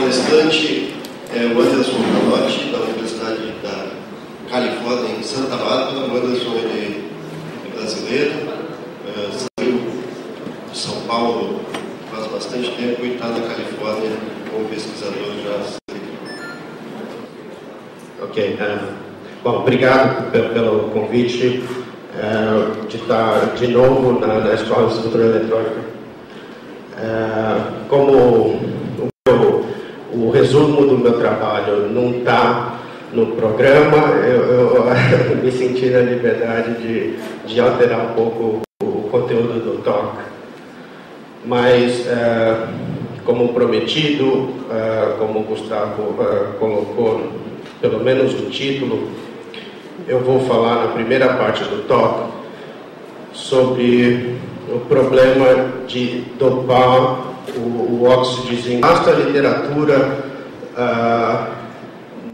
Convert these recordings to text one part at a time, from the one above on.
palestrante é o Anderson Calotti, da Universidade da Califórnia, em Santa Bárbara. O Anderson ele é brasileiro, saiu de São Paulo faz bastante tempo e está na Califórnia como pesquisador já. Ok, bom, obrigado pelo convite de estar de novo na Escola de Estrutura Eletrônica. Como o resumo do meu trabalho não está no programa, eu me senti na liberdade de alterar um pouco o conteúdo do talk. Mas, como prometido, como o Gustavo colocou, pelo menos no título, eu vou falar na primeira parte do talk sobre o problema de dopar o óxido de zinco. Basta a literatura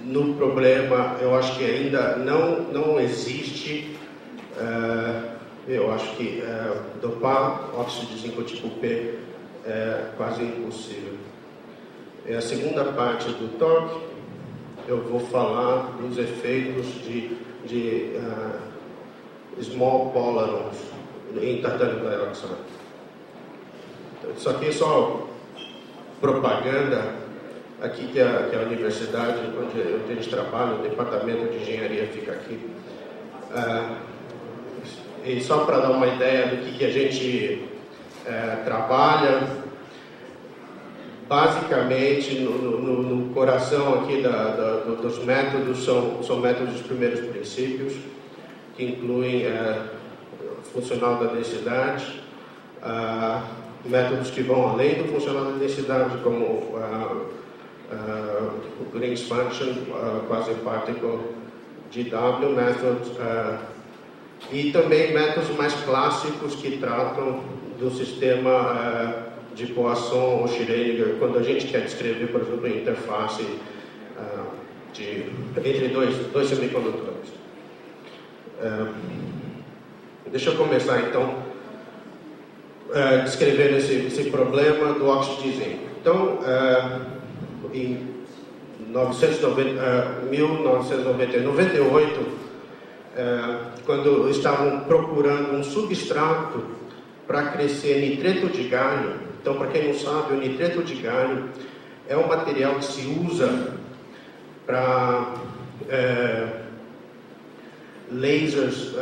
no problema, eu acho que ainda não existe, eu acho que dopar óxido de zinco tipo P é quase impossível. A segunda parte do talk, eu vou falar dos efeitos de small polarons em titânio dioxide. Isso aqui é só propaganda aqui que a universidade onde a gente trabalha, o departamento de engenharia fica aqui. E só para dar uma ideia do que a gente trabalha, basicamente no coração aqui dos métodos são métodos dos primeiros princípios, que incluem funcional da densidade, métodos que vão além do funcional da densidade, como o Green's Function, Quasi-Particle GW Method, e também métodos mais clássicos que tratam do sistema de Poisson ou Schrödinger, quando a gente quer descrever, por exemplo, a interface entre dois semicondutores. Deixa eu começar então descrevendo esse problema do óxido de zinco. Então, em 1998, quando estavam procurando um substrato para crescer nitreto de galho. Então, para quem não sabe, o nitreto de galho é um material que se usa para lasers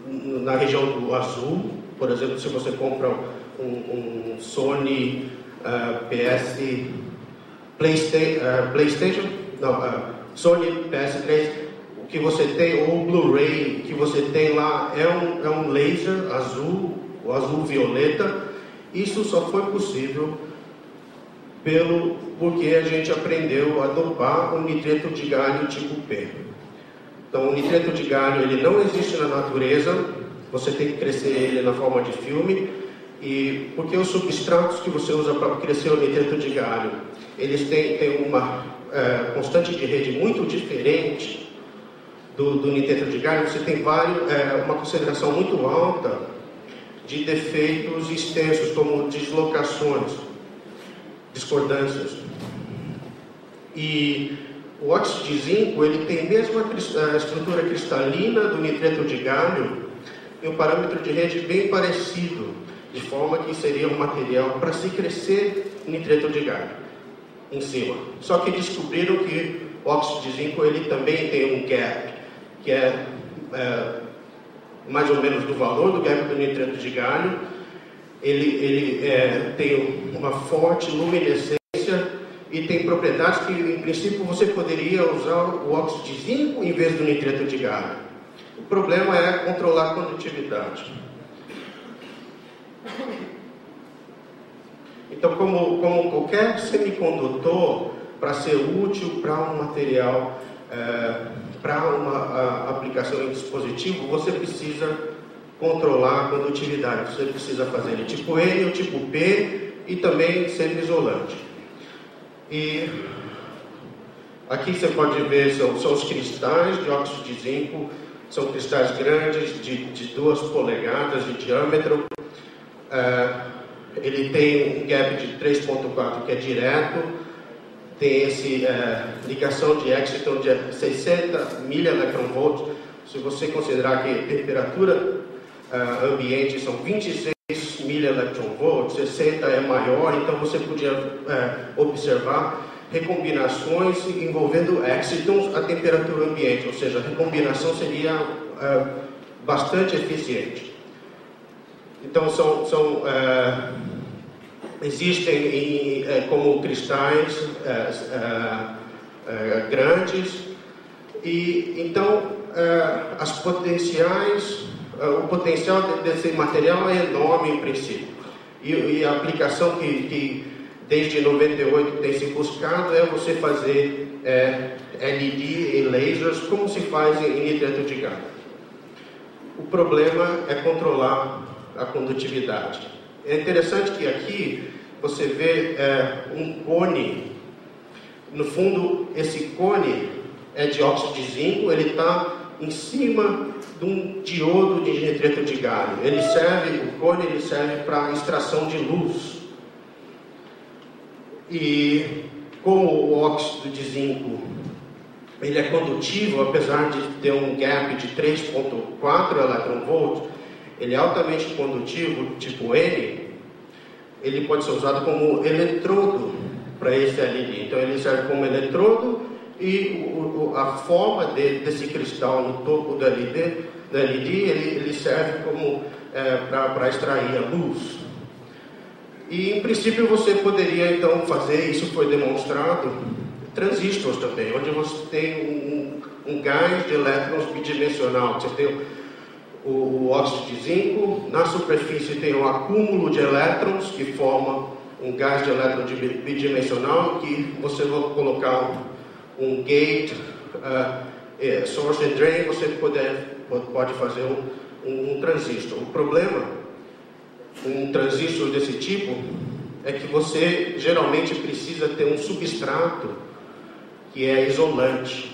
na região do azul. Por exemplo, se você compra um Sony Sony PS3, o que você tem, ou o Blu-ray que você tem lá é um laser azul, o azul violeta. Isso só foi possível porque a gente aprendeu a dopar o nitreto de galho tipo P. Então, o nitreto de galho ele não existe na natureza, você tem que crescer ele na forma de filme, e porque os substratos que você usa para crescer o nitreto de galho, eles têm uma constante de rede muito diferente do nitreto de galho. Você tem uma concentração muito alta de defeitos extensos, como deslocações, discordâncias. E o óxido de zinco ele tem mesmo a estrutura cristalina do nitreto de galho e um parâmetro de rede bem parecido, de forma que seria um material para se crescer nitreto de galho em cima. Só que descobriram que o óxido de zinco ele também tem um gap, que é mais ou menos do valor do gap do nitreto de galho. Ele tem uma forte luminescência e tem propriedades que, em princípio, você poderia usar o óxido de zinco em vez do nitreto de galho. O problema é controlar a condutividade. Então, como qualquer semicondutor, para ser útil para um material, para uma aplicação em dispositivo, você precisa controlar a condutividade. Você precisa fazer ele tipo N ou tipo P e também ser isolante. E aqui você pode ver, são os cristais de óxido de zinco. São cristais grandes, de 2 polegadas de diâmetro. Ele tem um gap de 3,4 que é direto, tem esse ligação de Exciton de 60 mA. Se você considerar que a temperatura ambiente são 26 mA, 60 é maior, então você podia observar recombinações envolvendo excitons a temperatura ambiente, ou seja, a recombinação seria bastante eficiente. Então existem como cristais grandes, e então o potencial desse material é enorme em princípio, e a aplicação que desde 98 tem se buscado é você fazer LED e lasers como se faz em nitreto de gálio. O problema é controlar a condutividade. É interessante que aqui você vê um cone. No fundo, esse cone é de óxido de zinco, ele está em cima de um diodo de nitreto de gálio. O cone serve para extração de luz. E como o óxido de zinco ele é condutivo, apesar de ter um gap de 3,4 electronvolts, ele é altamente condutivo, tipo N, ele pode ser usado como eletrodo para esse LED. Então ele serve como eletrodo, e a forma desse cristal no topo do LED ele serve como para extrair a luz. E em princípio você poderia então fazer, isso foi demonstrado, transistores também, onde você tem um gás de elétrons bidimensional. Você tem o óxido de zinco, na superfície tem um acúmulo de elétrons que forma um gás de elétron bidimensional, que você vai colocar um gate, source and drain, você pode fazer um transistor. O problema um transistor desse tipo é que você geralmente precisa ter um substrato que é isolante,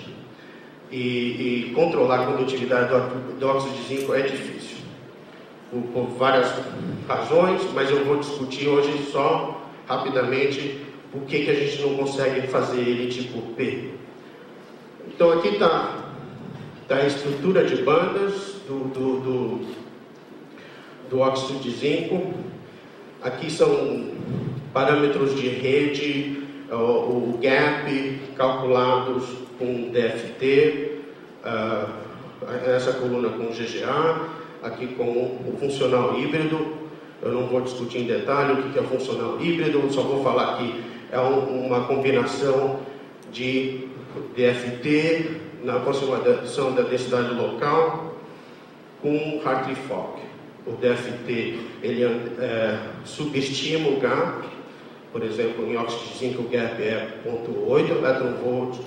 e controlar a condutividade do óxido de zinco é difícil por várias razões, mas eu vou discutir hoje só rapidamente por que a gente não consegue fazer ele tipo P. Então aqui está a estrutura de bandas do óxido de zinco. Aqui são parâmetros de rede, o gap calculados com DFT, essa coluna com GGA, aqui com o funcional híbrido. Eu não vou discutir em detalhe o que é funcional híbrido, só vou falar que é uma combinação de DFT na aproximação da densidade local com Hartree-Fock. O DFT ele subestima o gap. Por exemplo, em óxido de zinco o gap é 0,8 electronvolts,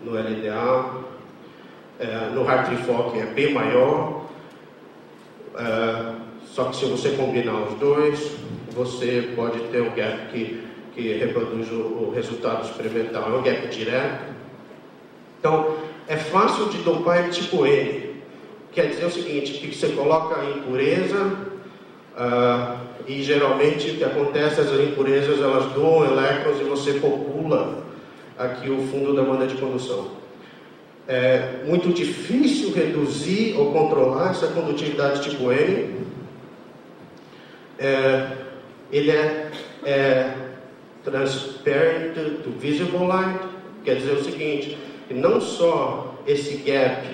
no LDA. No Hartree-Fock é bem maior. Só que se você combinar os dois, você pode ter um gap que reproduz o resultado experimental. É um gap direto. Então, é fácil de dopar tipo N. Quer dizer o seguinte, que você coloca a impureza, e geralmente o que acontece, as impurezas elas doam elétrons e você popula aqui o fundo da banda de condução. É muito difícil reduzir ou controlar essa condutividade tipo N. Ele é transparent to visible light, quer dizer o seguinte, que não só esse gap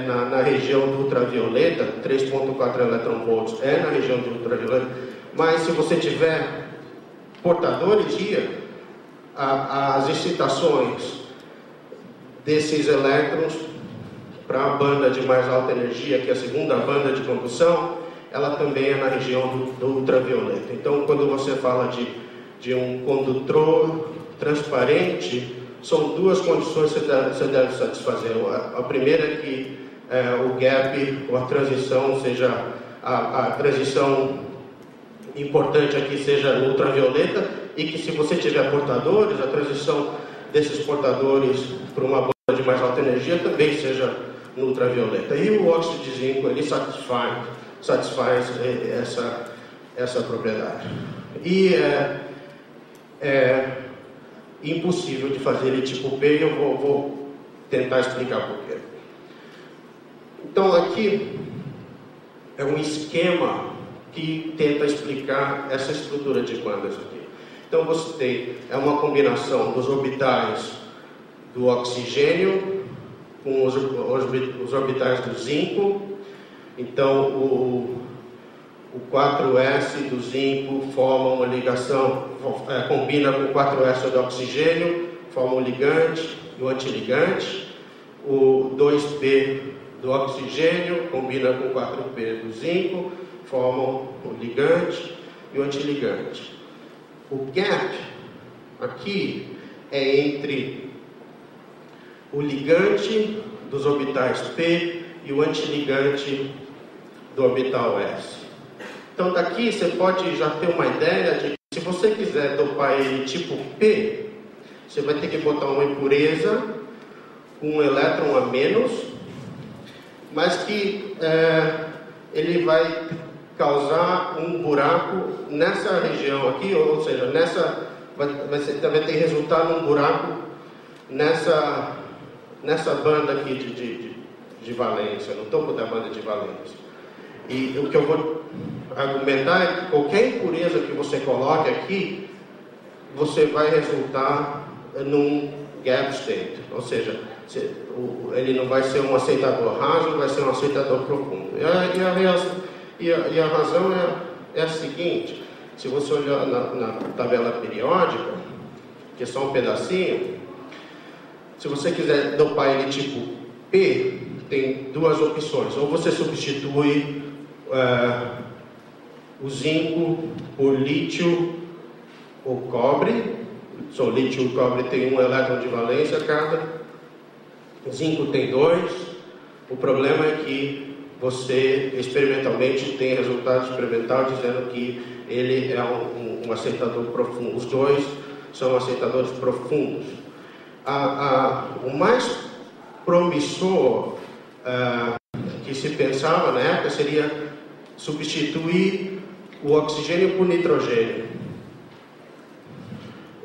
na região do ultravioleta, 3,4 electronvolts na região do ultravioleta, mas se você tiver portadores as excitações desses elétrons para a banda de mais alta energia, que é a segunda banda de condução, ela também é na região do ultravioleta. Então, quando você fala de um condutor transparente, são duas condições que você deve satisfazer. A primeira é que o gap, ou a transição, seja a transição importante aqui seja no ultravioleta, e que se você tiver portadores, a transição desses portadores para uma banda de mais alta energia também seja no ultravioleta. E o óxido de zinco, ele satisfaz essa propriedade. E impossível de fazer ele tipo P, e eu vou tentar explicar por quê. Então aqui é um esquema que tenta explicar essa estrutura de bandas aqui. Então você tem uma combinação dos orbitais do oxigênio com os orbitais do zinco. Então o 4s do zinco forma uma ligação, combina com o 4s do oxigênio, forma um ligante e um antiligante. O 2p do oxigênio combina com o 4p do zinco, formam o ligante e o antiligante. O gap aqui é entre o ligante dos orbitais P e o antiligante do orbital S. Então daqui você pode já ter uma ideia de que se você quiser dopar ele tipo P, você vai ter que botar uma impureza com um elétron a menos, mas que ele vai causar um buraco nessa região aqui, ou seja, vai ter resultado num buraco nessa banda aqui de valência, no topo da banda de valência. E o que eu vou argumentar é que qualquer impureza que você coloque aqui, você vai resultar num gap state, ou seja, ele não vai ser um aceitador raso, vai ser um aceitador profundo. E a razão é a seguinte: se você olhar na tabela periódica, que é só um pedacinho, se você quiser dopar ele tipo P, tem duas opções. Ou você substitui o zinco por lítio ou cobre. Só lítio e cobre tem um elétron de valência cada. Zinco tem 2. O problema é que você experimentalmente tem resultado experimental dizendo que ele é um aceitador profundo. Os dois são aceitadores profundos. O mais promissor que se pensava na época seria substituir o oxigênio por nitrogênio.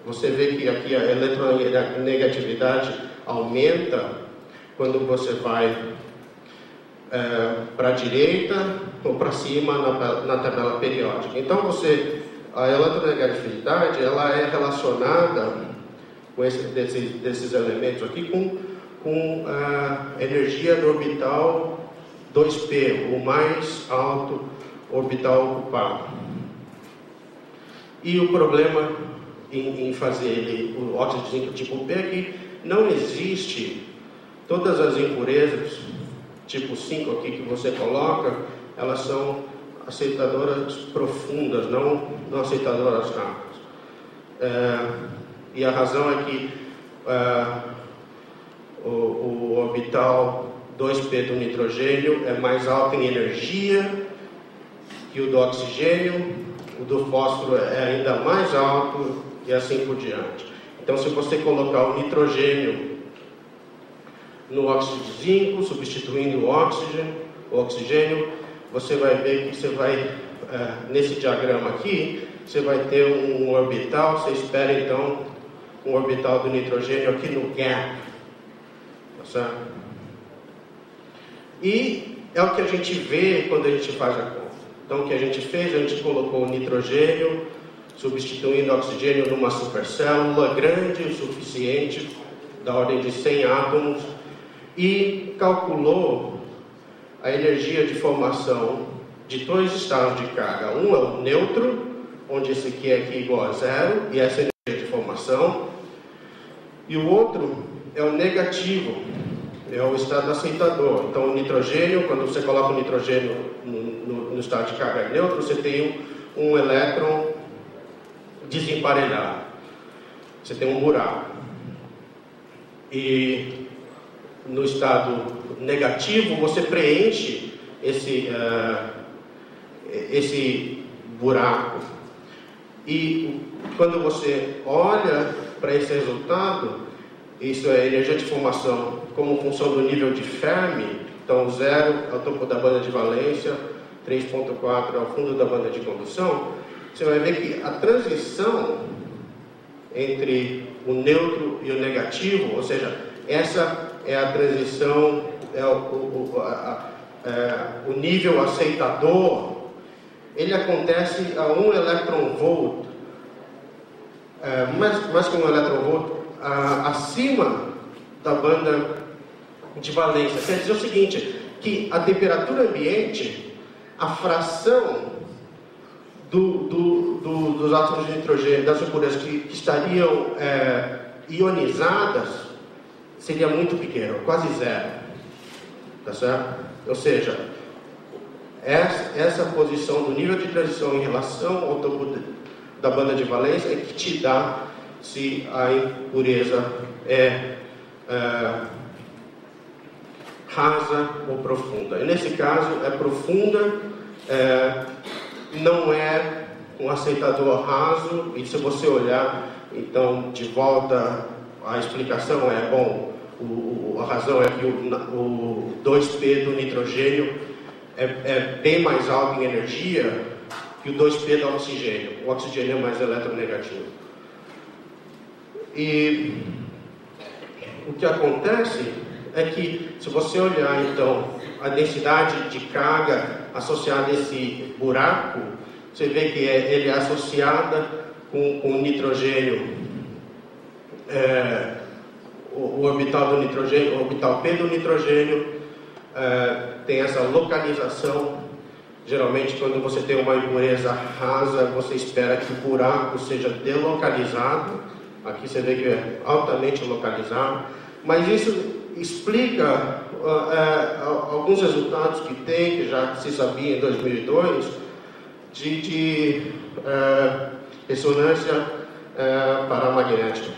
Você vê que aqui a eletronegatividade aumenta quando você vai para a direita ou para cima na tabela periódica. Então a eletronegatividade ela é relacionada com desses elementos aqui com a energia do orbital 2p, o mais alto orbital ocupado. E o problema em fazer o óxido de zinco tipo P é que não existe todas as impurezas tipo 5 aqui que você coloca, elas são aceitadoras profundas, não aceitadoras rasas. E a razão é que o orbital 2p do nitrogênio é mais alto em energia que o do oxigênio, o do fósforo é ainda mais alto e assim por diante. Então, se você colocar o nitrogênio no óxido de zinco, substituindo o oxigênio, você vai ver que você vai, nesse diagrama aqui, você vai ter um orbital, você espera então um orbital do nitrogênio aqui no gap, tá certo? E é o que a gente vê quando a gente faz a conta. Então o que a gente fez, a gente colocou o nitrogênio, substituindo o oxigênio numa supercélula grande o suficiente, da ordem de 100 átomos, e calculou a energia de formação de dois estados de carga. Um é o neutro, onde esse aqui é igual a zero, e essa é a energia de formação. E o outro é o negativo, é o estado aceitador. Então o nitrogênio, quando você coloca o nitrogênio no estado de carga neutro, você tem um elétron desemparelhado. Você tem um buraco. E no estado negativo, você preenche esse buraco. E quando você olha para esse resultado, isso é energia de formação como função do nível de Fermi. Então 0 é o topo da banda de valência, 3.4 é o fundo da banda de condução. Você vai ver que a transição entre o neutro e o negativo, ou seja, essa é a transição, o nível aceitador, ele acontece a 1 electron-volt, mais que 1 electron-volt, acima da banda de valência. Quer dizer o seguinte, que a temperatura ambiente, a fração dos átomos de nitrogênio, das impurezas que estariam ionizadas, seria muito pequena, quase zero. Tá certo? Ou seja, essa posição do nível de transição em relação ao topo da banda de valência é que te dá se a impureza é rasa ou profunda. E nesse caso é profunda, não é um aceitador raso, e se você olhar, então, de volta, a explicação é, bom, a razão é que o 2P do nitrogênio é bem mais alto em energia que o 2P do oxigênio. O oxigênio é mais eletronegativo. E o que acontece é que, se você olhar, então, a densidade de carga associada a esse buraco, você vê que ele é associada com o nitrogênio, o orbital do nitrogênio, o orbital P do nitrogênio, tem essa localização. Geralmente, quando você tem uma impureza rasa, você espera que o buraco seja delocalizado. Aqui você vê que é altamente localizado. Mas isso explica alguns resultados que tem, que já se sabia em 2002, de ressonância paramagnética,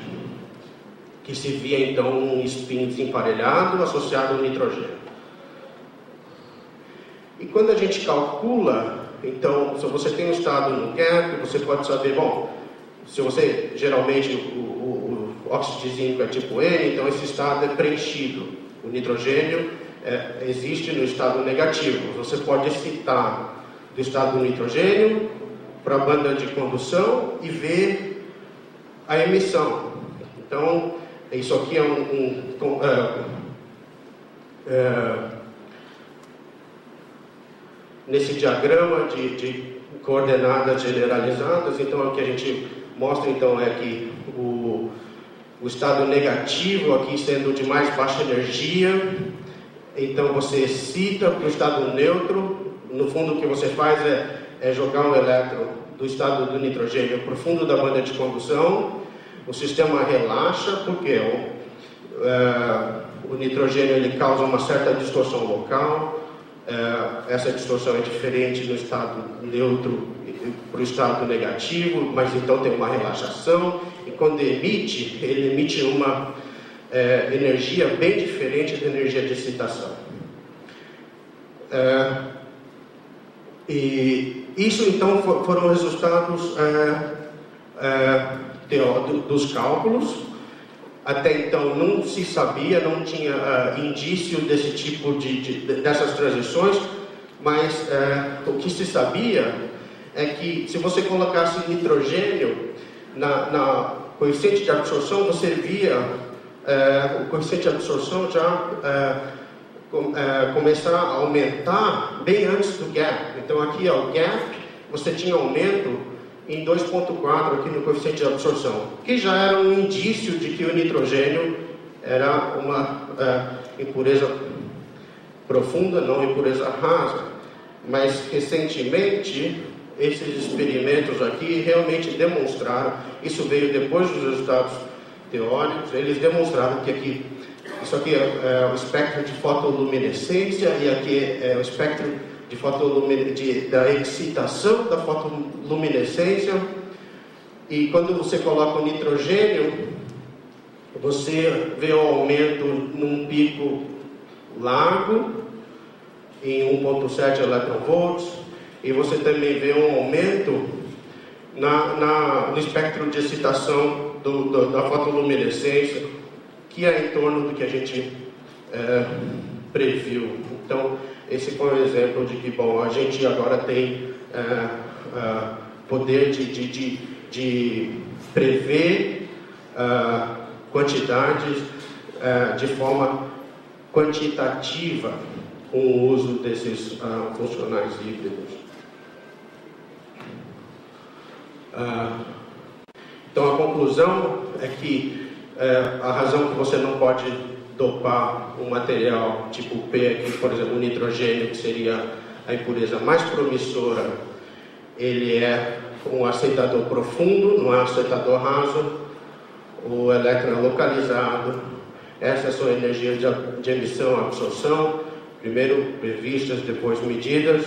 que se via então um spin desemparelhado associado ao nitrogênio. E quando a gente calcula, então, se você tem um estado no gap, você pode saber, bom, se você, geralmente, o óxido de zinco é tipo N, então esse estado é preenchido. O nitrogênio existe no estado negativo. Você pode excitar do estado do nitrogênio para a banda de condução e ver a emissão. Então, isso aqui é nesse diagrama de coordenadas generalizadas. Então, o que a gente mostra, então, é que o estado negativo aqui sendo de mais baixa energia, então você excita para o estado neutro. No fundo, o que você faz é jogar um elétron do estado do nitrogênio para o fundo da banda de condução. O sistema relaxa, porque o nitrogênio ele causa uma certa distorção local. Essa distorção é diferente do estado neutro para o estado negativo, mas então tem uma relaxação, e quando emite, ele emite uma energia bem diferente da energia de excitação. E isso então foram resultados dos cálculos. Até então não se sabia, não tinha indício desse tipo dessas transições, mas o que se sabia é que se você colocasse nitrogênio na coeficiente de absorção, você via o coeficiente de absorção já começar a aumentar bem antes do gap. Então aqui é o gap, você tinha aumento em 2,4 aqui no coeficiente de absorção, que já era um indício de que o nitrogênio era uma impureza profunda, não impureza rasa. Mas recentemente esses experimentos aqui realmente demonstraram, isso veio depois dos resultados teóricos, eles demonstraram que aqui, isso aqui é o espectro de fotoluminescência, e aqui é o espectro da excitação da fotoluminescência. E quando você coloca o nitrogênio, você vê o aumento num pico largo, em 1,7 eletronvolts, e você também vê um aumento no espectro de excitação da fotoluminescência, que é em torno do que a gente previu. Então, esse foi um exemplo de que, bom, a gente agora tem poder de prever quantidades de forma quantitativa com o uso desses funcionais híbridos. Então a conclusão é que a razão que você não pode dopar um material tipo P, aqui, por exemplo, o nitrogênio, que seria a impureza mais promissora, ele é um aceitador profundo, não é um aceitador raso. O elétron é localizado. Essas são energias de emissão e absorção, primeiro previstas, depois medidas.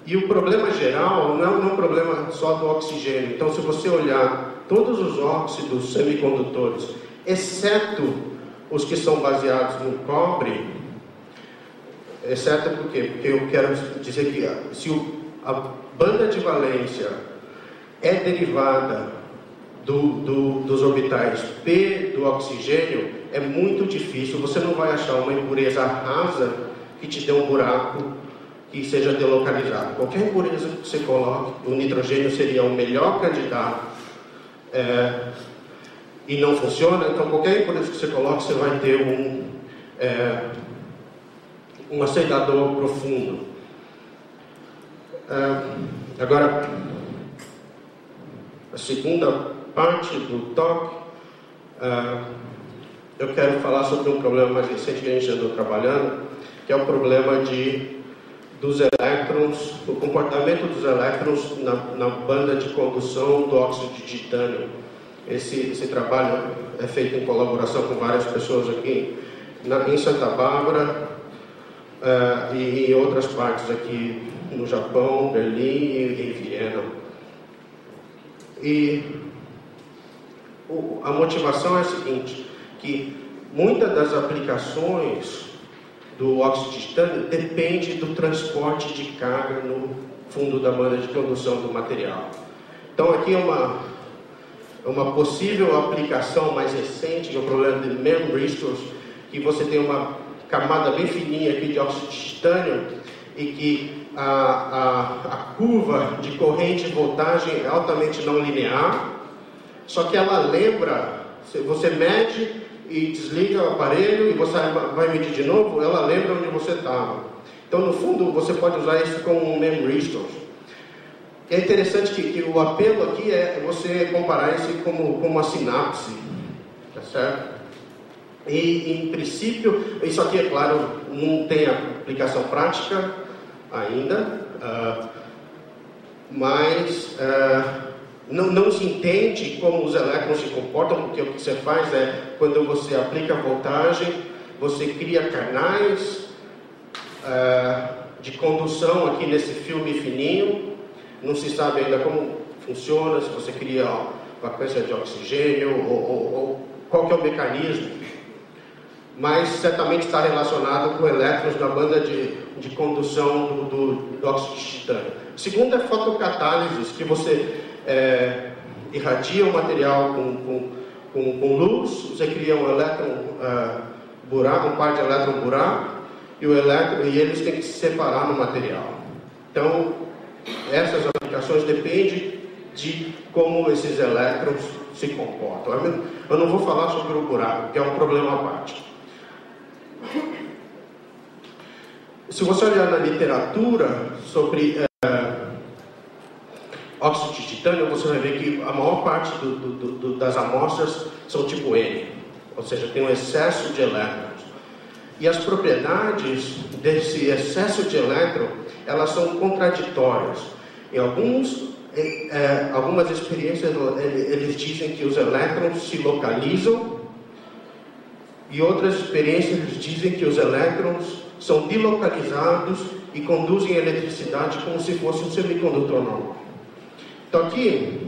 E o problema geral não é um problema só do oxigênio. Então, se você olhar todos os óxidos semicondutores, exceto os que são baseados no cobre, exceto por quê? Porque eu quero dizer que se a banda de valência é derivada dos orbitais P do oxigênio, é muito difícil. Você não vai achar uma impureza rasa que te dê um buraco que seja delocalizado. Qualquer impureza que você coloque, o nitrogênio seria o melhor candidato e não funciona. Então, qualquer impureza que você coloque, você vai ter um aceitador profundo. Agora, a segunda parte do talk, eu quero falar sobre um problema mais recente que a gente andou trabalhando, que é o problema dos elétrons, o comportamento dos elétrons na banda de condução do óxido de titânio. Esse trabalho é feito em colaboração com várias pessoas aqui em Santa Bárbara e em outras partes aqui no Japão, Berlim e em Viena. E a motivação é a seguinte, que muitas das aplicações do óxido de titânio depende do transporte de carga no fundo da banda de condução do material. Então aqui é uma possível aplicação mais recente, que é o problema de membristors, que você tem uma camada bem fininha aqui de óxido de titânio e que a curva de corrente e voltagem é altamente não linear, só que ela lembra, você mede e desliga o aparelho e você vai medir de novo, ela lembra onde você estava. Então, no fundo, você pode usar isso como um memristor. É interessante que o apelo aqui é você comparar isso como uma sinapse, tá certo? E, em princípio, isso aqui, é claro, não tem aplicação prática ainda, mas não se entende como os elétrons se comportam, porque o que você faz é, quando você aplica voltagem, você cria canais de condução aqui nesse filme fininho. Não se sabe ainda como funciona, se você cria vacância de oxigênio ou qual que é o mecanismo, mas certamente está relacionado com elétrons na banda de condução do óxido de titânio. O segundo é fotocatálise, que você irradia o material com luz, você cria um elétron buraco, um par de elétron buraco, e eles têm que se separar no material. Então, essas aplicações dependem de como esses elétrons se comportam. Eu não vou falar sobre o buraco, que é um problema à parte. Se você olhar na literatura sobre óxido de titânio, você vai ver que a maior parte das amostras são tipo N, ou seja, tem um excesso de elétrons. E as propriedades desse excesso de elétron, elas são contraditórias. Em algumas experiências, eles dizem que os elétrons se localizam, e outras experiências eles dizem que os elétrons são delocalizados e conduzem eletricidade como se fosse um semicondutor normal. Então aqui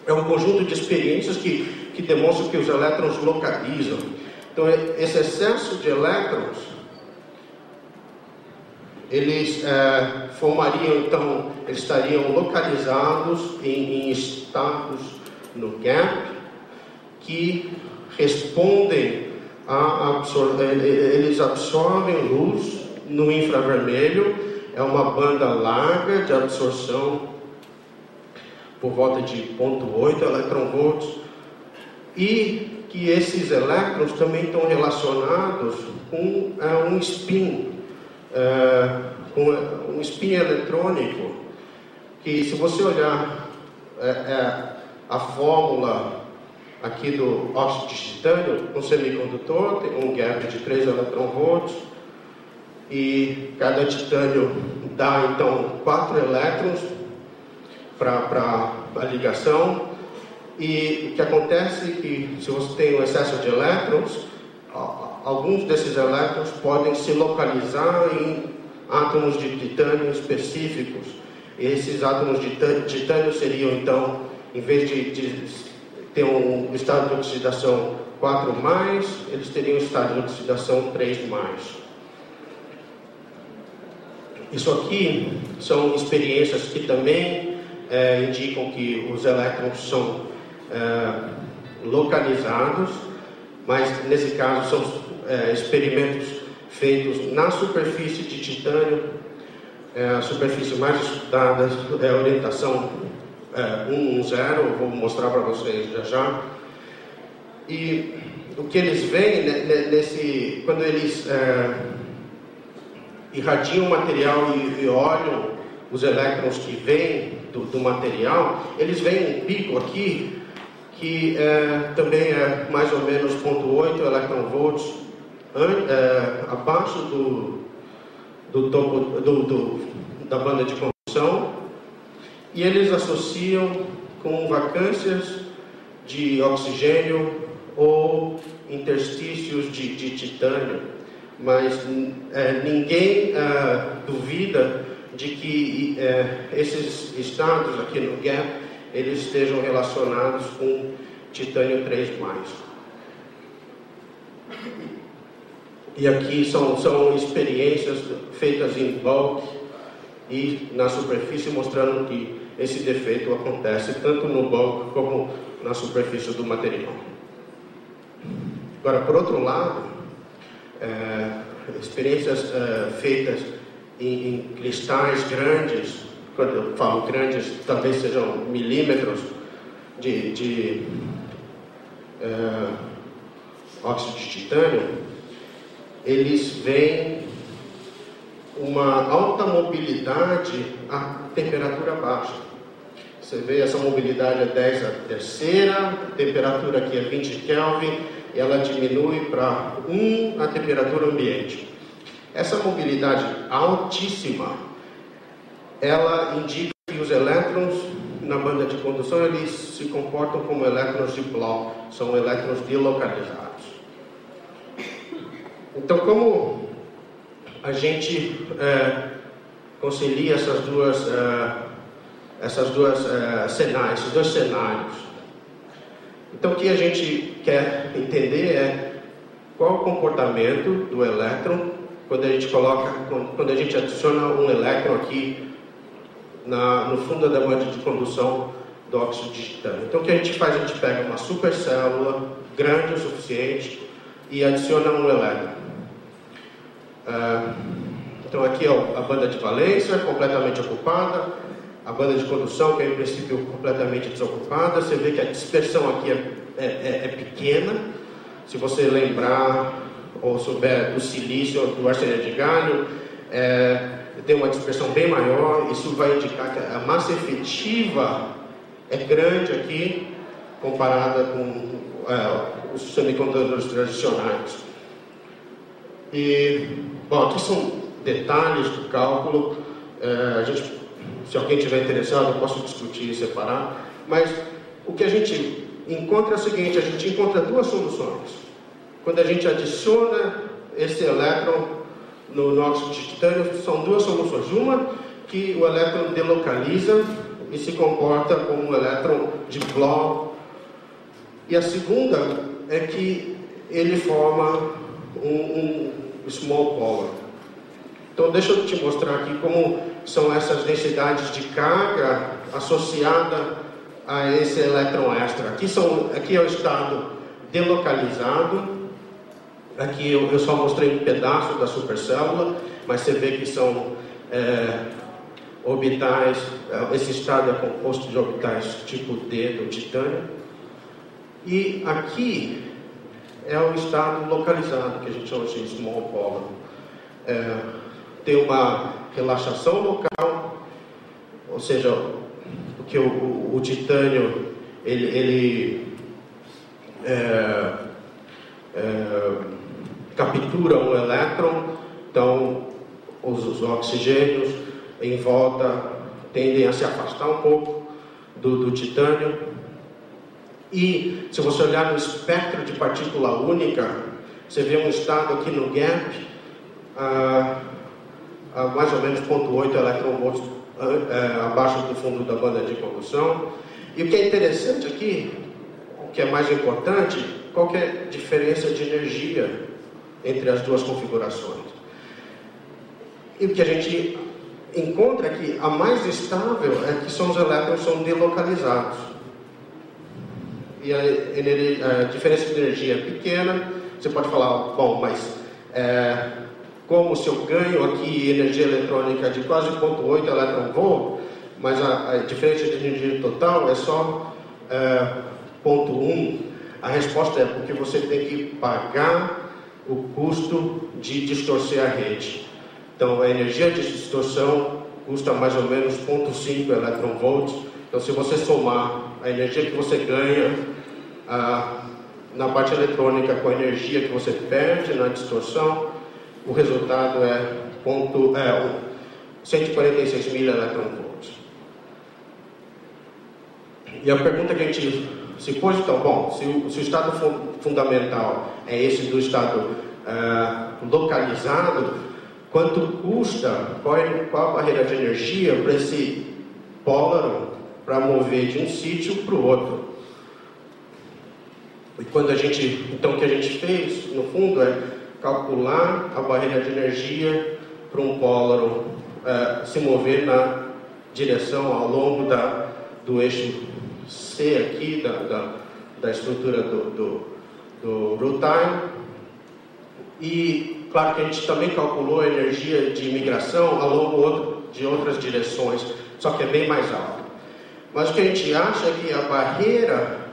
é um conjunto de experiências que demonstram que os elétrons localizam. Então esse excesso de elétrons, eles eles estariam localizados em estados no gap que respondem eles absorvem luz no infravermelho, é uma banda larga de absorção por volta de 0,8 eletronvolts, e que esses elétrons também estão relacionados com um spin, com um spin eletrônico, que se você olhar a fórmula aqui do óxido de titânio, um semicondutor tem um gap de 3 eletronvolts, e cada titânio dá então 4 elétrons para a ligação. E o que acontece é que, se você tem um excesso de elétrons, alguns desses elétrons podem se localizar em átomos de titânio específicos. E esses átomos de titânio seriam, então, em vez de ter um estado de oxidação 4+, eles teriam um estado de oxidação 3+. Isso aqui são experiências que também indicam que os elétrons são localizados, mas nesse caso são experimentos feitos na superfície de titânio. A superfície mais estudada é a orientação 110, eu vou mostrar para vocês já. E o que eles veem quando eles irradiam o material e olham os elétrons que vêm do material, eles veem um pico aqui que também é mais ou menos 0,8 eletronvolts abaixo do topo da banda de condução, e eles associam com vacâncias de oxigênio ou interstícios de titânio, mas ninguém duvida de que esses estados aqui no gap eles estejam relacionados com titânio 3+. E aqui são experiências feitas em bulk e na superfície, mostrando que esse defeito acontece tanto no bulk como na superfície do material. Agora, por outro lado, experiências feitas em cristais grandes, quando eu falo grandes, talvez sejam milímetros de óxido de titânio, eles veem uma alta mobilidade a temperatura baixa. Você vê essa mobilidade é 10 a terceira, a temperatura aqui é 20 Kelvin, e ela diminui para 1 a temperatura ambiente. Essa mobilidade altíssima, ela indica que os elétrons na banda de condução, eles se comportam como elétrons de Bloch, são elétrons delocalizados. Então, como a gente concilia esses dois cenários? Então, o que a gente quer entender é qual o comportamento do elétron quando a gente adiciona um elétron aqui no fundo da banda de condução do óxido de titânio. Então, o que a gente faz? A gente pega uma supercélula grande o suficiente e adiciona um elétron. Então, aqui é a banda de valência completamente ocupada, a banda de condução, que é em princípio completamente desocupada. Você vê que a dispersão aqui é pequena. Se você lembrar ou souber do silício ou do arsenide de galho, tem uma dispersão bem maior. Isso vai indicar que a massa efetiva é grande aqui, comparada com os semicondutores tradicionais. E, bom, aqui são detalhes do cálculo. Se alguém estiver interessado, eu posso discutir e separar. Mas o que a gente encontra é o seguinte: a gente encontra duas soluções. Quando a gente adiciona esse elétron no óxido de titânio, são duas soluções. Uma, que o elétron delocaliza e se comporta como um elétron de Bloch. E a segunda é que ele forma um small polar. Então, deixa eu te mostrar aqui como são essas densidades de carga associada a esse elétron extra. Aqui é o estado delocalizado. Aqui eu só mostrei um pedaço da supercélula, mas você vê que são orbitais, esse estado é composto de orbitais tipo D do titânio. E aqui é o estado localizado, que a gente chama de small polar. Tem uma relaxação local, ou seja, porque o titânio ele captura um elétron, então os oxigênios em volta tendem a se afastar um pouco do titânio. E se você olhar no espectro de partícula única, você vê um estado aqui no gap a mais ou menos 0,8 eletronvolts abaixo do fundo da banda de condução. E o que é interessante aqui, o que é mais importante, qual que é a diferença de energia entre as duas configurações. E o que a gente encontra aqui, a mais estável é que os elétrons são delocalizados. E a diferença de energia é pequena. Você pode falar, bom, mas como se eu ganho aqui energia eletrônica de quase 0,8 eletronvolt, mas a diferença de energia total é só 0,1. A resposta é porque você tem que pagar o custo de distorcer a rede. Então, a energia de distorção custa mais ou menos 0,5 eletronvolts. Então, se você somar a energia que você ganha na parte eletrônica com a energia que você perde na distorção, o resultado é 146 mil eletronvolts. E a pergunta que a gente se pôs, então, bom, se o estado fundamental é esse do estado localizado, quanto custa, qual a barreira de energia para esse pólar para mover de um sítio para o outro? E então o que a gente fez, no fundo, é calcular a barreira de energia para um pólar se mover na direção ao longo do eixo C aqui, da estrutura do rutile. E claro que a gente também calculou a energia de migração ao longo de outras direções, só que é bem mais alta. Mas o que a gente acha é que a barreira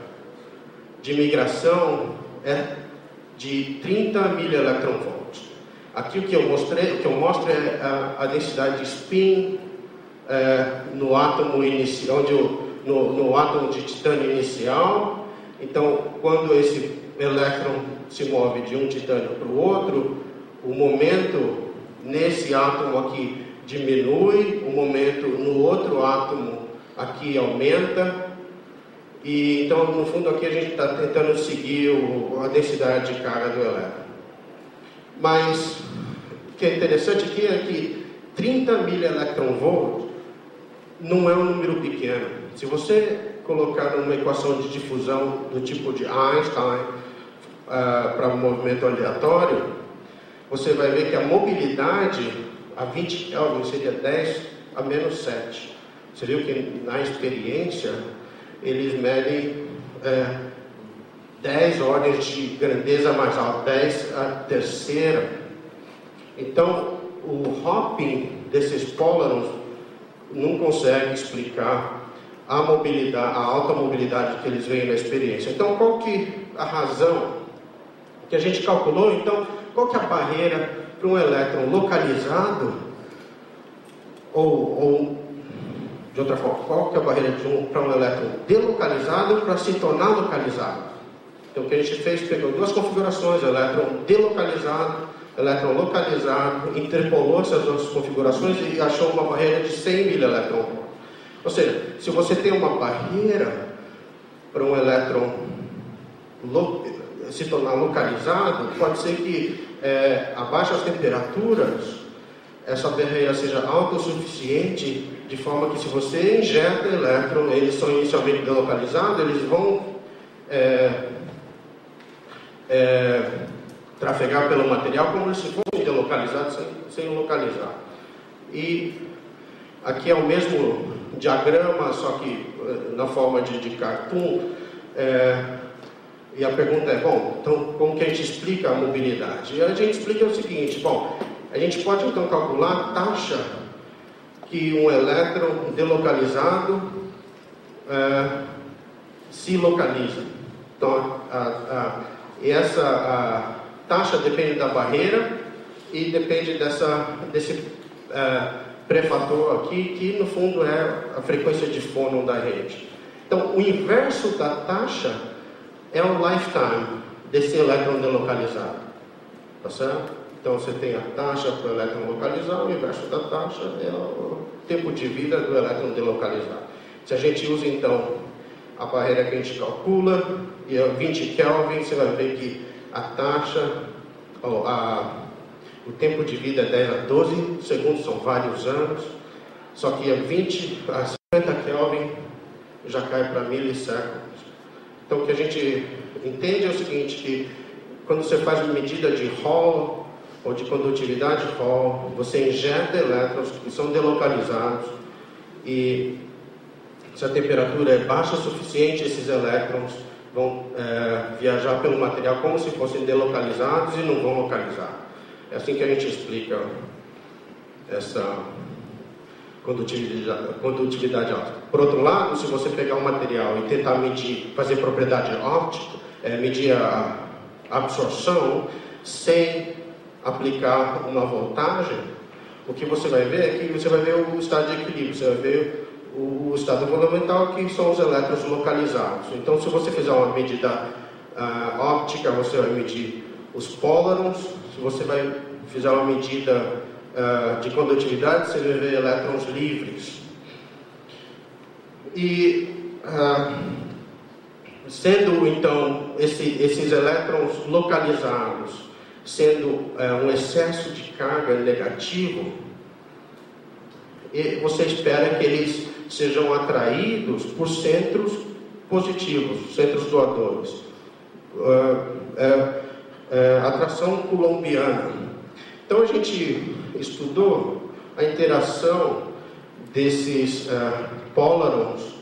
de migração é de 30 mil eletronvolts. Aqui o que eu mostro é a densidade de spin no átomo inicial, no átomo de titânio inicial. Então, quando esse elétron se move de um titânio para o outro, o momento nesse átomo aqui diminui, o momento no outro átomo aqui aumenta. E então, no fundo, aqui a gente está tentando seguir a densidade de carga do elétron. Mas o que é interessante aqui é que 30 mil eletronvolts não é um número pequeno. Se você colocar numa equação de difusão do tipo de Einstein para um movimento aleatório, você vai ver que a mobilidade a 20 Kelvin seria 10 a menos 7. Você viu que na experiência eles medem 10 ordens de grandeza mais alta, 10 a terceira. Então, o hopping desses pólarons não consegue explicar a mobilidade, a alta mobilidade que eles veem na experiência. Então, qual que a razão que a gente calculou? Então, qual que é a barreira para um elétron localizado ou de outra forma, qual que é a barreira para um elétron delocalizado para se tornar localizado? Então, o que a gente fez, pegou duas configurações, elétron delocalizado, elétron localizado, interpolou essas duas configurações e achou uma barreira de 100 mil eletronvolts. Ou seja, se você tem uma barreira para um elétron se tornar localizado, pode ser que a baixas temperaturas essa barreira seja alta o suficiente, de forma que se você injeta elétron, eles são inicialmente delocalizados, eles vão trafegar pelo material como se fossem delocalizados sem localizar. E aqui é o mesmo diagrama, só que na forma de cartoon. E a pergunta é, bom, então como que a gente explica a mobilidade? E a gente explica o seguinte, bom, a gente pode então calcular a taxa que um elétron delocalizado se localiza. Então, essa taxa depende da barreira e depende desse prefator aqui, que no fundo é a frequência de fônon da rede. Então, o inverso da taxa é o lifetime desse elétron delocalizado. Tá certo? Então, você tem a taxa para o elétron localizado, o inverso da taxa é o tempo de vida do elétron delocalizado. Se a gente usa, então, a barreira que a gente calcula, e é 20 Kelvin, você vai ver que a taxa, o tempo de vida é 10 a 12 segundos, são vários anos, só que a 20 a 50 Kelvin já cai para milissegundos. Então, o que a gente entende é o seguinte, que quando você faz uma medida de Hall ou de condutividade Hall, você injeta elétrons que são delocalizados e se a temperatura é baixa o suficiente, esses elétrons vão viajar pelo material como se fossem delocalizados e não vão localizar. É assim que a gente explica essa condutividade óptica. Por outro lado, se você pegar um material e tentar medir, fazer propriedade óptica, medir a absorção sem aplicar uma voltagem, o que você vai ver é que você vai ver o estado de equilíbrio, você vai ver o estado fundamental, que são os elétrons localizados. Então, se você fizer uma medida óptica, você vai medir os pólarons. Se você fizer uma medida de condutividade, você vai ver elétrons livres. E sendo então esses elétrons localizados, sendo um excesso de carga negativo, e você espera que eles sejam atraídos por centros positivos, centros doadores. Atração coulombiana. Então a gente estudou a interação desses pólarons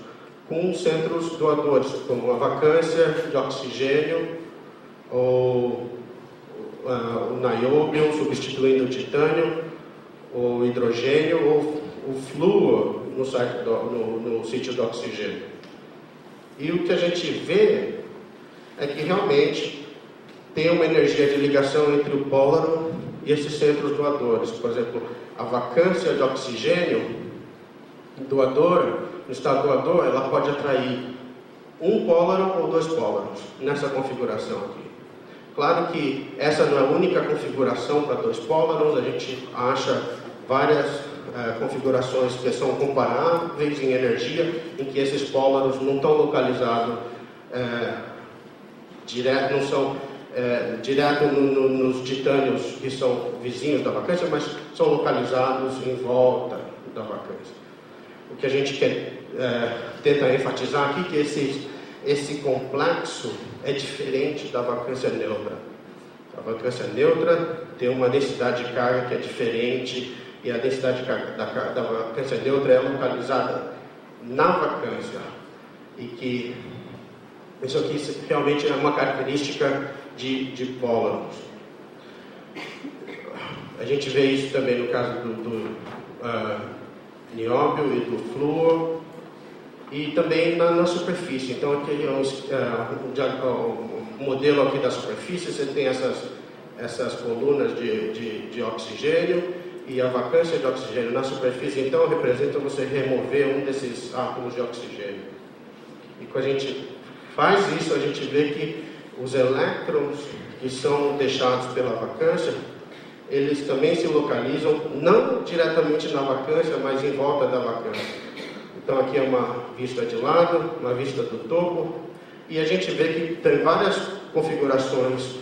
com centros doadores, como a vacância de oxigênio, ou o nióbio substituindo o titânio, o hidrogênio, ou o flúor no sítio do oxigênio. E o que a gente vê é que realmente tem uma energia de ligação entre o pólaron e esses centros doadores. Por exemplo, a vacância de oxigênio doadora, no estado doador, ela pode atrair um pólaron ou dois pólarons nessa configuração aqui. Claro que essa não é a única configuração para dois pólarons, a gente acha várias configurações que são comparáveis em energia, em que esses pólarons não estão localizados direto, não são direto nos titânios que são vizinhos da vacância, mas são localizados em volta da vacância. O que a gente tenta enfatizar aqui é que esse complexo é diferente da vacância neutra. A vacância neutra tem uma densidade de carga que é diferente, e a densidade de carga da vacância neutra é localizada na vacância. E que isso aqui realmente é uma característica de pólárons. A gente vê isso também no caso do nióbio e do flúor, e também na superfície. Então, aqui é o modelo aqui da superfície, você tem essas colunas de oxigênio, e a vacância de oxigênio na superfície, então, representa você remover um desses átomos de oxigênio. E quando a gente faz isso, a gente vê que os elétrons que são deixados pela vacância, eles também se localizam, não diretamente na vacância, mas em volta da vacância. Então, aqui é uma vista de lado, uma vista do topo, e a gente vê que tem várias configurações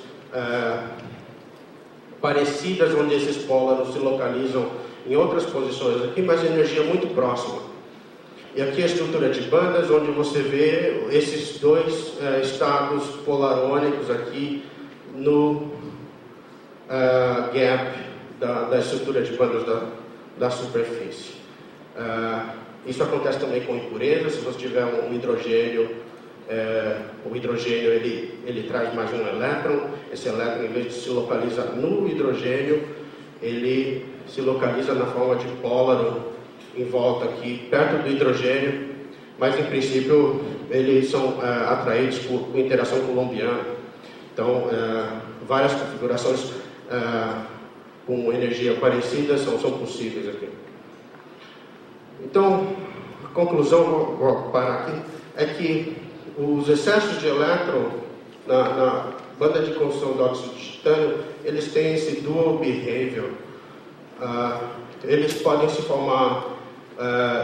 parecidas, onde esses pólarons se localizam em outras posições aqui, mas energia muito próxima. E aqui a estrutura de bandas, onde você vê esses dois estados polarônicos aqui no gap da estrutura de bandas da superfície. Isso acontece também com impurezas. Se você tiver um hidrogênio, o hidrogênio ele traz mais um elétron. Esse elétron, em vez de se localizar no hidrogênio, ele se localiza na forma de pólaron em volta aqui, perto do hidrogênio, mas em princípio eles são atraídos por interação colombiana. Então, várias configurações com energia parecida são possíveis aqui. Então, a conclusão, vou parar aqui, é que os excessos de elétron na banda de condução do óxido de titânio, eles têm esse dual behavior. Eles podem se formar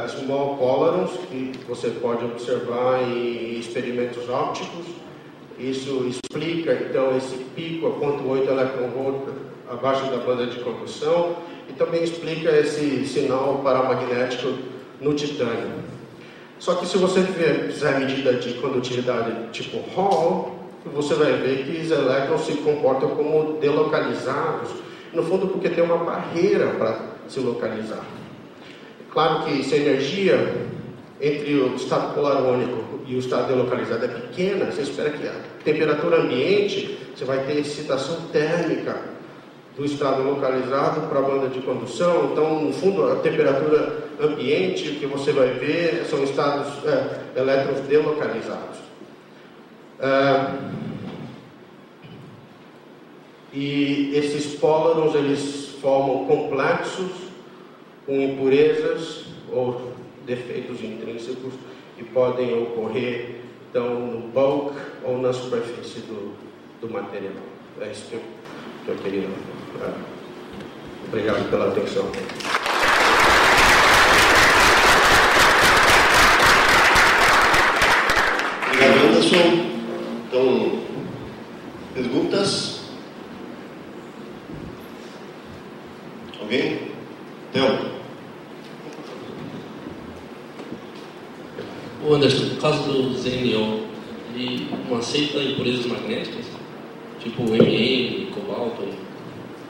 small polarons, que você pode observar em experimentos ópticos. Isso explica, então, esse pico a 0,8 electron-volt abaixo da banda de condução, e também explica esse sinal paramagnético no titânio. Só que se você fizer medida de condutividade tipo Hall, você vai ver que os elétrons se comportam como delocalizados, no fundo porque tem uma barreira para se localizar. Claro que se a energia entre o estado polarônico e o estado delocalizado é pequena, você espera que a temperatura ambiente, você vai ter excitação térmica do estado localizado para a banda de condução. Então, no fundo, a temperatura ambiente, o que você vai ver são estados elétrons delocalizados. E esses pólarons, eles formam complexos com impurezas ou defeitos intrínsecos que podem ocorrer, então, no bulk ou na superfície do material. É isso que eu queria. Obrigado pela atenção. Obrigado, Anderson. Então, perguntas? Alguém? Theo? O Anderson, no caso do ZNO, ele não aceita impurezas magnéticas? Tipo MM, cobalto?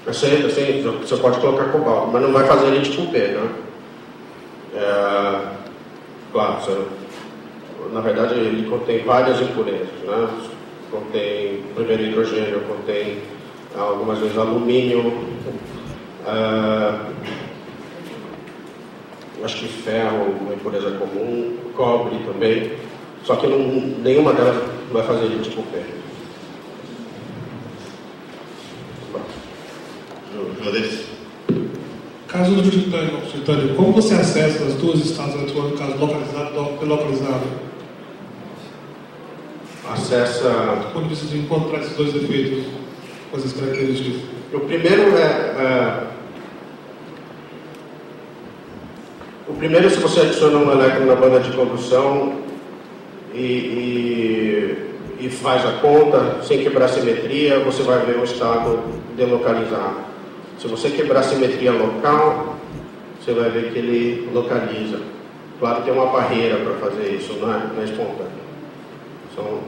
Aceita, sim, você pode colocar cobalto, mas não vai fazer ele tipo P, né? Claro, na verdade ele contém várias impurezas, né? Contém primeiro hidrogênio, contém algumas vezes alumínio, acho que ferro, uma impureza comum, cobre também, só que nenhuma delas vai fazer ele tipo P. Caso do titânio, como você acessa as duas estados eletrônicas localizado e delocalizado? Acessa... Quando você encontrar esses dois efeitos, com essas características? O primeiro, se você adiciona um elétron na banda de condução e faz a conta sem quebrar a simetria, você vai ver um estado delocalizado. Se você quebrar a simetria local, você vai ver que ele localiza. Claro que tem uma barreira para fazer isso, não é espontâneo. Então, o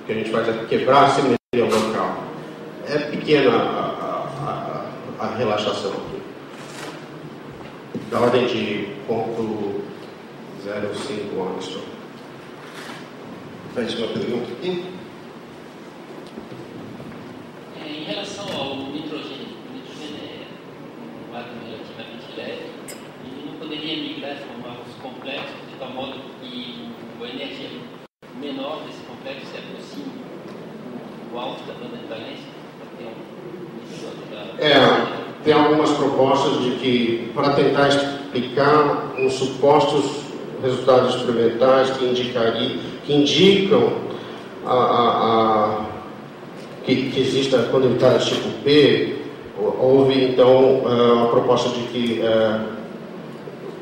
que a gente faz é quebrar a simetria local. É pequena a relaxação aqui. Da ordem de 0,05 Armstrong. Mais uma pergunta aqui? Em relação ao nitrogênio, o nitrogênio é um átomo relativamente leve e não poderia migrar e formar os complexos de tal modo que a energia menor desse complexo se aproxime do alto da banda de valência para ter tem algumas propostas de que, para tentar explicar os supostos resultados experimentais que indicam que existe a condutividade tipo P, houve então a proposta de que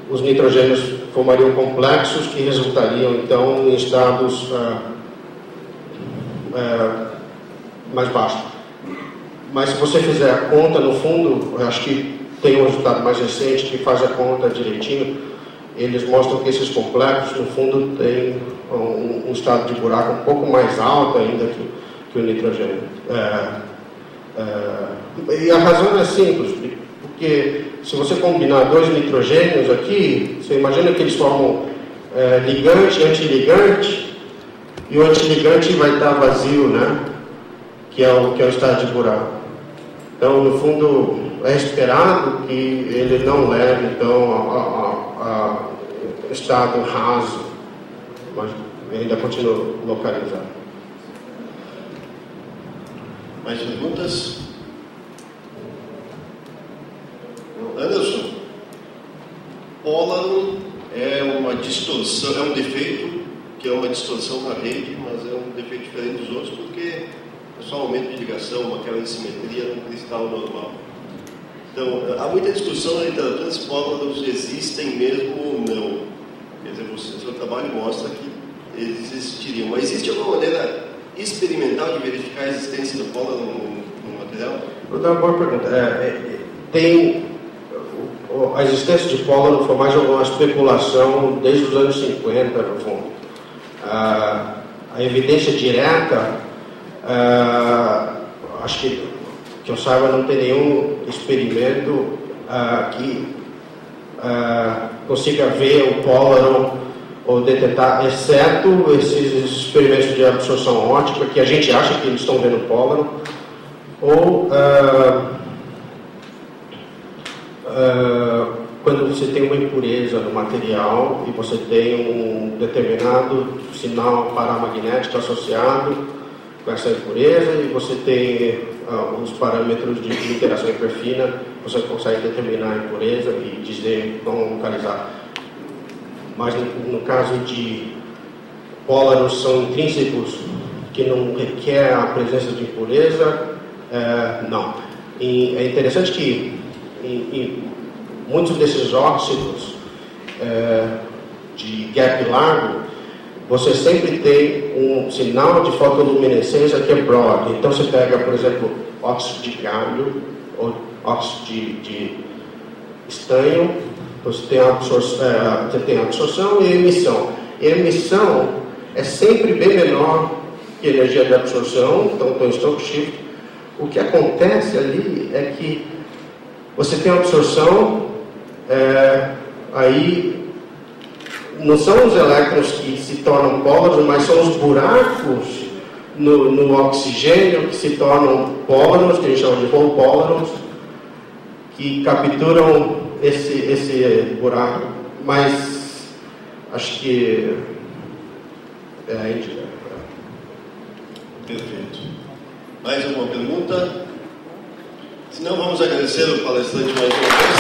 os nitrogênios formariam complexos que resultariam então em estados mais baixos. Mas se você fizer a conta, no fundo, eu acho que tem um resultado mais recente que faz a conta direitinho, eles mostram que esses complexos, no fundo, têm um estado de buraco um pouco mais alto ainda que o nitrogênio. E a razão é simples, porque se você combinar dois nitrogênios aqui, você imagina que eles formam ligante e antiligante, e o antiligante vai estar vazio, né? Que é o estado de buraco. Então, no fundo, é esperado que ele não leve, então, a estado raso, mas ainda continua localizado. Mais perguntas? Anderson, pólaro é uma distorção, é um defeito, que é uma distorção na rede, mas é um defeito diferente dos outros, porque é só um aumento de ligação, uma quebra de simetria no cristal normal. Então, há muita discussão na literatura se pólaros existem mesmo ou não. Quer dizer, o seu trabalho mostra que existiriam. Mas existe alguma maneira experimental de verificar a existência do pólaro no material? Vou dar uma boa pergunta. A existência de pólaro foi mais uma especulação desde os anos 50, no fundo. A evidência direta, acho que eu saiba, não tem nenhum experimento que consiga ver o pólaro ou detectar, exceto esses experimentos de absorção óptica, que a gente acha que eles estão vendo o pólaro, ou quando você tem uma impureza no material e você tem um determinado sinal paramagnético associado com essa impureza e você tem os parâmetros de interação hiperfina, você consegue determinar a impureza e dizer como localizar. Mas no caso de pólaros são intrínsecos, que não requer a presença de impureza, não. E é interessante que em muitos desses óxidos de gap largo, você sempre tem um sinal de fotoluminescência que é broad. Então você pega, por exemplo, óxido de galho ou óxido de estanho, você tem a absorção e a emissão. E a emissão é sempre bem menor que a energia de absorção, então tem o Stokes shift. O que acontece ali é que você tem a absorção, aí não são os elétrons que se tornam pólaros, mas são os buracos no oxigênio que se tornam pólaros, que a gente chama de hole pólaros, que capturam esse buraco. Mas acho que Perfeito. Mais alguma pergunta? Se não, vamos agradecer o palestrante mais uma vez.